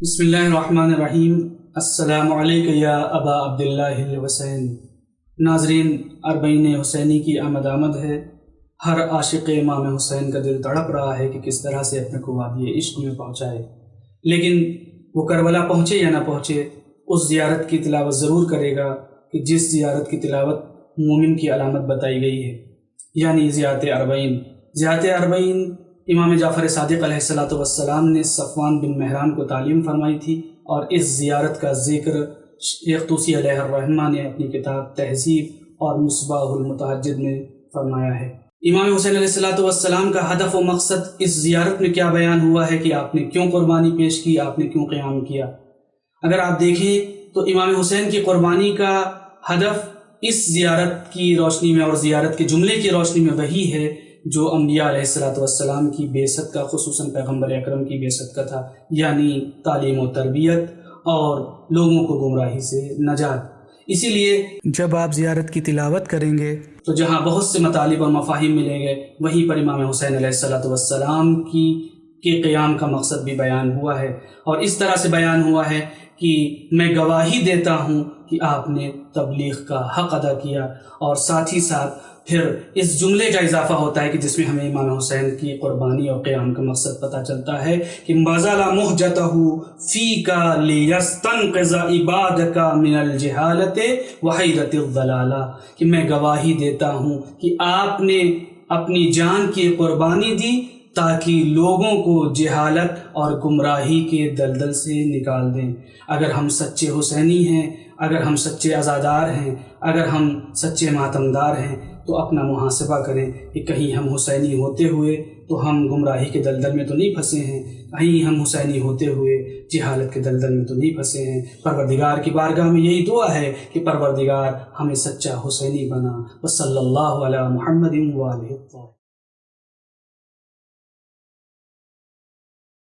بسم اللہ الرحمن الرحیم۔ السلام علیکم یا ابا عبداللہ الحسین۔ ناظرین، اربعین حسینی کی آمد ہے۔ ہر عاشق امام حسین کا دل تڑپ رہا ہے کہ کس طرح سے اپنے کو وادی عشق میں پہنچائے، لیکن وہ کربلا پہنچے یا نہ پہنچے، اس زیارت کی تلاوت ضرور کرے گا کہ جس زیارت کی تلاوت مومن کی علامت بتائی گئی ہے، یعنی زیارت اربعین۔ زیارت اربعین امام جعفر صادق علیہ السلام نے صفوان بن مہران کو تعلیم فرمائی تھی، اور اس زیارت کا ذکر شیخ طوسی علیہ الرحمہ نے اپنی کتاب تہذیب اور مصباح المتہجد میں فرمایا ہے۔ امام حسین علیہ السلام کا ہدف و مقصد اس زیارت میں کیا بیان ہوا ہے کہ آپ نے کیوں قربانی پیش کی، آپ نے کیوں قیام کیا۔ اگر آپ دیکھیں تو امام حسین کی قربانی کا ہدف اس زیارت کی روشنی میں اور زیارت کے جملے کی روشنی میں وہی ہے جو انبیاء علیہ السلام کی بعثت کا، خصوصاً پیغمبر اکرم کی بعثت کا تھا، یعنی تعلیم و تربیت اور لوگوں کو گمراہی سے نجات۔ اسی لیے جب آپ زیارت کی تلاوت کریں گے تو جہاں بہت سے مطالب اور مفاہیم ملیں گے، وہیں پر امام حسین علیہ السلام کے قیام کا مقصد بھی بیان ہوا ہے، اور اس طرح سے بیان ہوا ہے کہ میں گواہی دیتا ہوں کہ آپ نے تبلیغ کا حق ادا کیا، اور ساتھ ہی ساتھ پھر اس جملے کا اضافہ ہوتا ہے کہ جس میں ہمیں امام حسین کی قربانی اور قیام کا مقصد پتہ چلتا ہے کہ بَذَلَ مُحْجَتَهُ فِيكَ لِيَسْتَنْقِذَ عِبَادَكَ مِنَ الْجَهَالَةِ وَحَيْرَةِ الضَّلَالَةِ، کہ میں گواہی دیتا ہوں کہ آپ نے اپنی جان کی قربانی دی تاکہ لوگوں کو جہالت اور گمراہی کے دلدل سے نکال دیں۔ اگر ہم سچے حسینی ہیں، اگر ہم سچے عزادار ہیں، اگر ہم سچے ماتمدار ہیں، تو اپنا محاسبہ کریں کہ کہیں ہم حسینی ہوتے ہوئے تو ہم گمراہی کے دلدل میں تو نہیں پھنسے ہیں، کہیں ہم حسینی ہوتے ہوئے جہالت کے دلدل میں تو نہیں پھنسے ہیں۔ پروردگار کی بارگاہ میں یہی دعا ہے کہ پروردگار ہمیں سچا حسینی بنا۔ وصلی اللہ علی محمد وآلہ الطاہرین۔